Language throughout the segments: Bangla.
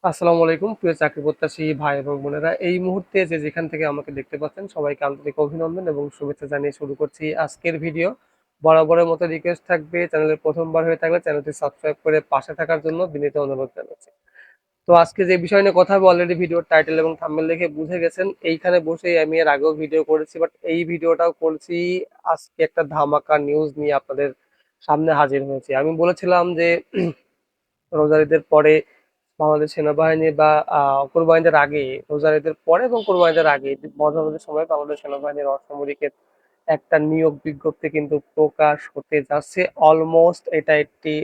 আসসালামু আলাইকুম প্রিয় চাকরি প্রত্যাশী ভাই এবং বোনেরা, এই মুহূর্তে যে যেখান থেকে আমাকে দেখতে পাচ্ছেন সবাইকে আন্তরিক অভিনন্দন এবং শুভেচ্ছা জানিয়ে শুরু করছি আজকের ভিডিও। বরাবরের মতো রিকোয়েস্ট থাকবে, চ্যানেলে প্রথমবার হয়ে থাকলে চ্যানেলটি সাবস্ক্রাইব করে পাশে থাকার জন্য বিনীত অনুরোধ জানাচ্ছি। তো আজকে যে বিষয় নিয়ে কথা হবে, অলরেডি ভিডিওর টাইটেল এবং থাম্বনেল দেখে বুঝে গেছেন। এইখানে বসেই আমি এর আগেও ভিডিও করেছি, বাট এই ভিডিওটাও করছি আজকে একটা ধামাকা নিউজ নিয়ে আপনাদের সামনে হাজির হয়েছি। আমি বলেছিলাম যে রোজার ঈদের পরে বাংলাদেশ সেনাবাহিনী বা কোরবানিদের আগে, রোজার ঈদের পরে এবং কোরবানিদের আগে মাঝামাঝি সময় বাংলাদেশ সেনাবাহিনীর অসামরিকের একটা নিয়োগ বিজ্ঞপ্তি কিন্তু প্রকাশ হতে যাচ্ছে। অলমোস্ট এটা একটি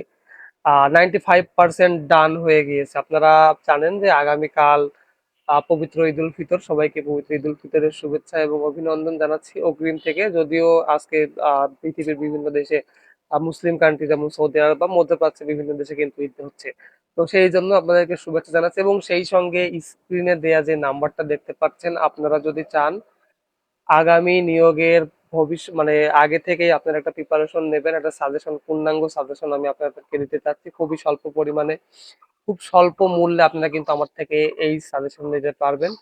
95% ডান হয়ে গিয়েছে। আপনারা জানেন যে আগামীকাল পবিত্র ঈদ উল ফিতর, সবাইকে পবিত্র ঈদ উল ফিতরের শুভেচ্ছা এবং অভিনন্দন জানাচ্ছি অগ্রিম থেকে। যদিও আজকে পৃথিবীর বিভিন্ন দেশে মুসলিম কান্ট্রি যেমন সৌদি আরব বা মধ্যপ্রাচ্যের বিভিন্ন দেশে কিন্তু ঈদ হচ্ছে। তো সেই জন্য আপনাদেরকে শুভেচ্ছা জানাচ্ছি এবং সেই সঙ্গে স্ক্রিনে দেয়া যে নাম্বারটা দেখতে পাচ্ছেন, আপনারা যদি চান আগামী নিয়োগের মানে আগে থেকেই আপনারা একটা প্রিপারেশন নেবেন, একটা সাজেশন, পূর্ণাঙ্গ সাজেশন আমি আপনাদেরকে দিতে চাচ্ছি খুবই স্বল্প পরিমাণে, খুব স্বল্প মূল্যে আপনারা কিন্তু আমার থেকে এই সাজেশন নিতে পারবেন।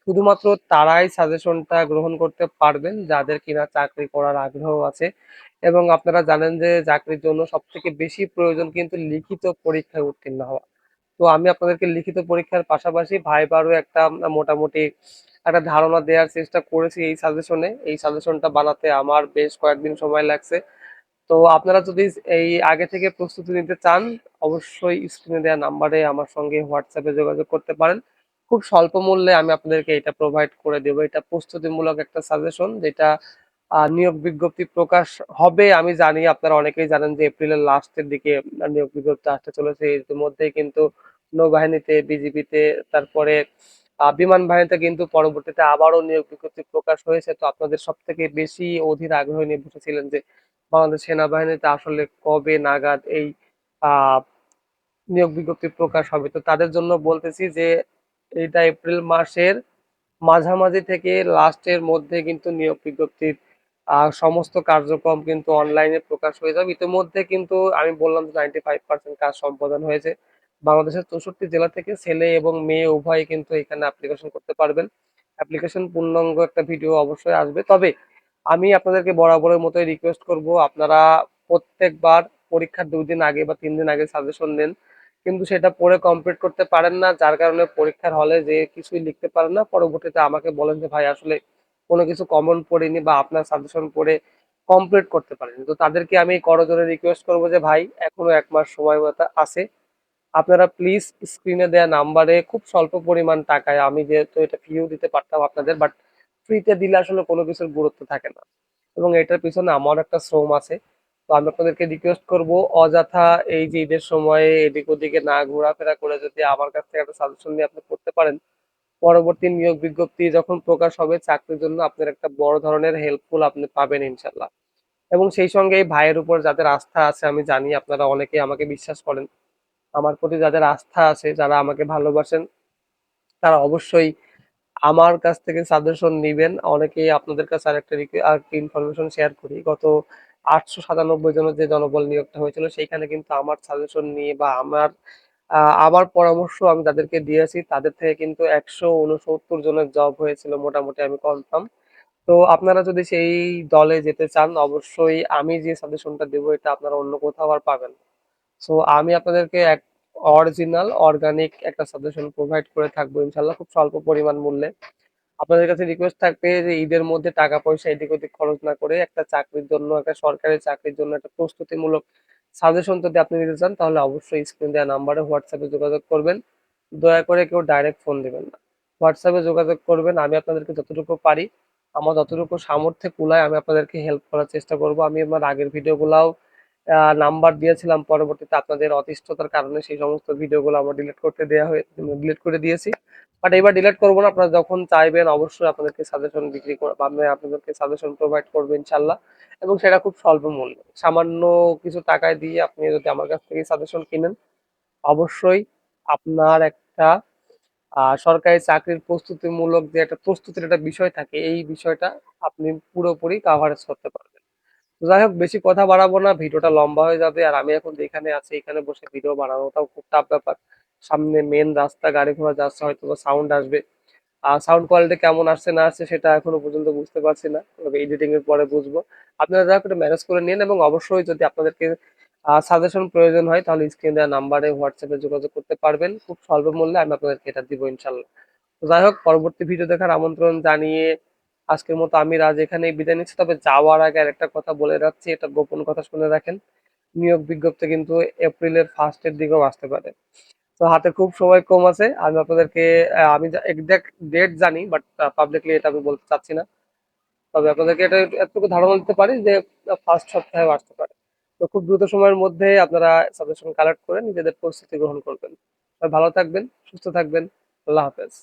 শুধুমাত্র তারাই সাজেশনটা গ্রহণ করতে পারবেন যাদের কিনা চাকরি করার আগ্রহ আছে। এবং আপনারা জানেন যে চাকরির জন্য সব থেকে বেশি প্রয়োজন কিন্তু লিখিত পরীক্ষায় উত্তীর্ণ হওয়া। তো আমি আপনাদেরকে লিখিত পরীক্ষার পাশাপাশি ভাইবারও একটা মোটামুটি একটা ধারণা দেওয়ার চেষ্টা করেছি এই সাজেশনে। এই সাজেশনটা বানাতে আমার বেশ কয়েকদিন সময় লাগছে। তো আপনারা যদি এই আগে থেকে প্রস্তুতি নিতে চান, অবশ্যই স্ক্রিনে দেওয়া নাম্বারে আমার সঙ্গে হোয়াটসঅ্যাপে যোগাযোগ করতে পারেন। খুব স্বল্প মূল্যে আমি আপনাদেরকে এটা প্রোভাইড করে দেবো। এটা প্রস্তুতিমূলক একটা সাজেশন, যেটা নিয়োগ বিজ্ঞপ্তি প্রকাশ হবে। আমি জানি আপনারা অনেকেই জানেন যে এপ্রিলের লাস্টের দিকে নিয়োগ বিজ্ঞপ্তি আসতে চলেছে। ইতিমধ্যেই কিন্তু নৌবাহিনীতে, বিজিবিতে, তারপরে বিমান বাহিনীতে কিন্তু পরবর্তীতে আবারও নিয়োগ বিজ্ঞপ্তি প্রকাশ হয়েছে। তো আপনাদের সব থেকে বেশি অধীর আগ্রহ নিয়ে বসেছিলেন যে বাংলাদেশ সেনাবাহিনীতে আসলে কবে নাগাদ এই আহ নিয়োগ বিজ্ঞপ্তি প্রকাশ হবে। তো তাদের জন্য বলতেছি যে এটা এপ্রিল মাসের মাঝামাঝি থেকে লাস্টের মধ্যে কিন্তু নিয়োগ বিজ্ঞপ্তির সমস্ত কার্যক্রম কিন্তু অনলাইনে প্রকাশ হয়ে যাবে। ইতিমধ্যে কিন্তু আমি বললাম যে 95% কাজ সম্পাদন হয়েছে। বাংলাদেশের 64 জেলা থেকে ছেলে এবং মেয়ে উভয় কিন্তু এখানে অ্যাপ্লিকেশন করতে পারবেন। অ্যাপ্লিকেশন পূর্ণাঙ্গ একটা ভিডিও অবশ্যই আসবে। তবে আমি আপনাদেরকে বরাবরের মতোই রিকোয়েস্ট করব, আপনারা প্রত্যেকবার পরীক্ষার 2 দিন আগে বা 3 দিন আগে সাজেশন নেন, কিন্তু সেটা পড়ে কমপ্লিট করতে পারেন না, যার কারণে পরীক্ষার হলে যে কিছুই লিখতে পারেন না। পরবর্তীতে আমাকে বলেন যে ভাই আসলে কোনো কিছু কমন পড়িনি বা আপনার সাজেশন পড়ে কমপ্লিট করতে পারেনি। তো তাদেরকে আমি করজোরে রিকোয়েস্ট করবো যে ভাই, এখনো 1 মাস সময় মতো আছে, আপনারা প্লিজ স্ক্রিনে দেওয়া নাম্বারে খুব স্বল্প পরিমাণ টাকায়, আমি যেহেতু এটা ফ্রিও দিতে পারতাম আপনাদের, বাট ফ্রিতে দিলে আসলে কোনো কিছুর গুরুত্ব থাকে না এবং এটার পিছনে আমার একটা শ্রম আছে। তো আমি আপনাদেরকে রিকোয়েস্ট করব, অযথা এই যে ঈদের সময়ে এদিক ওদিকে না ঘোরাফেরা করে যদি আমার কাছ থেকে একটা সাজেশন নিয়ে আপনি করতে পারেন, পরবর্তী নিয়োগ বিজ্ঞপ্তি যখন প্রকাশ হবে চাকরির জন্য আপনার একটা বড় ধরনের হেল্পফুল আপনি পাবেন ইনশাল্লাহ। এবং সেই সঙ্গে এই ভাইয়ের উপর যাদের আস্থা আছে, আমি জানি আপনারা অনেকেই আমাকে বিশ্বাস করেন, আমার প্রতি যাদের আস্থা আছে, যারা আমাকে ভালোবাসেন, তারা অবশ্যই আমার কাছ থেকে সাজেশন নিবেন। অনেকেই আপনাদের কাছে আরেকটা ইনফরমেশন শেয়ার করি, গত 897 জনের যে জনবল নিয়োগটা হয়েছিল সেইখানে কিন্তু আমার সাজেশন নিয়ে বা আমার পরামর্শ আমি তাদেরকে দিয়েছি, তাদের থেকে কিন্তু 169 জনের জব হয়েছিল মোটামুটি, আমি কনফার্ম। তো আপনারা যদি সেই দলে যেতে চান, অবশ্যই আমি যে সাজেশনটা দেবো এটা আপনারা অন্য কোথাও আর পাবেন না। সো আমি আপনাদেরকে এক অরিজিনাল অর্গানিক একটা সাজেশন প্রোভাইড করে থাকবো ইনশাল্লাহ, খুব স্বল্প পরিমাণ মূল্যে। আপনাদের কাছে রিকোয়েস্ট থাকবে যে ঈদের মধ্যে টাকা পয়সা এদিক ওদিক খরচ না করে একটা চাকরির জন্য, একটা সরকারি চাকরির জন্য একটা প্রস্তুতিমূলক সাজেশন যদি আপনি নিতে চান, তাহলে অবশ্যই স্ক্রিন দেওয়া নাম্বারে হোয়াটসঅ্যাপে যোগাযোগ করবেন। দয়া করে কেউ ডাইরেক্ট ফোন দিবেন না, হোয়াটসঅ্যাপে যোগাযোগ করবেন। আমি আপনাদেরকে যতটুকু পারি, আমার যতটুকু সামর্থ্যে কুলায় আমি আপনাদেরকে হেল্প করার চেষ্টা করব। আমি আমার আগের ভিডিওগুলাও নাম্বার দিয়েছিলাম, পরবর্তীতে আপনাদের অতিষ্ঠতার কারণে সেই সমস্ত ভিডিওগুলো আমার ডিলিট করে দিয়েছি। বাট এবার ডিলিট করবো না, আপনারা যখন চাইবেন অবশ্যই আপনাদেরকে সাজেশন বিক্রি করে বা আমি আপনাদেরকে সাজেশন প্রোভাইড করবো ইনশাল্লাহ। এবং সেটা খুব স্বল্প মূল্যে, সামান্য কিছু টাকায় দিয়ে আপনি যদি আমার কাছ থেকে সাজেশন কিনেন, অবশ্যই আপনার একটা সরকারি চাকরির প্রস্তুতিমূলক যে একটা প্রস্তুতির একটা বিষয় থাকে, এই বিষয়টা আপনি পুরোপুরি কাভারেজ করতে পারবেন। তো যাই হোক, বেশি কথা বাড়াবো না, ভিডিওটা লম্বা হয়ে যাবে। আর আমি এখন যেখানে আছি এখানে বসে ভিডিও বানানোটাও খুব টাফ ব্যাপার। সামনে মেন রাস্তা, গাড়ি ঘোড়া যাচ্ছে, হয়তো বা সাউন্ড আসবে। আর সাউন্ড কোয়ালিটি কেমন আসছে না আসছে সেটা এখনো পর্যন্ত বুঝতে পারছি না, তবে এডিটিং এর পরে বুঝবো। আপনারা দয়া করে ম্যানেজ করে নিন, এবং অবশ্যই যদি আপনাদেরকে সাজেশন প্রয়োজন হয় তাহলে স্ক্রিন দেওয়া নাম্বারে হোয়াটসঅ্যাপে যোগাযোগ করতে পারবেন, খুব স্বল্প মূল্যে আমি আপনাদেরকে এটা দিব ইনশাল্লাহ। তো যাই হোক, পরবর্তী ভিডিও দেখার আমন্ত্রণ জানিয়ে আজকের মতো আমি রাজ এখানেই বিদায় নিচ্ছি। তবে যাওয়ার আগে আরেকটা কথা বলে রাখছি, এটা গোপন কথা, শুনে রাখেন। নিয়োগ বিজ্ঞপ্তি কিন্তু এপ্রিলের ফার্স্টের দিকেও আসতে পারে। তো হাতে খুব সময় কম আছে। আমি আপনাদেরকে আমি এক্সাক্ট ডেট জানি, বাট পাবলিকলি এটা আমি বলতে চাচ্ছি না। তবে আপনাদেরকে এটা এতটুকু ধারণা দিতে পারি যে ফার্স্ট সপ্তাহে আসতে পারে। তো খুব দ্রুত সময়ের মধ্যে আপনারা সাজেশন কালেক্ট করে নিজেদের প্রস্তুতি গ্রহণ করবেন। সবাই ভালো থাকবেন, সুস্থ থাকবেন। আল্লাহ হাফেজ।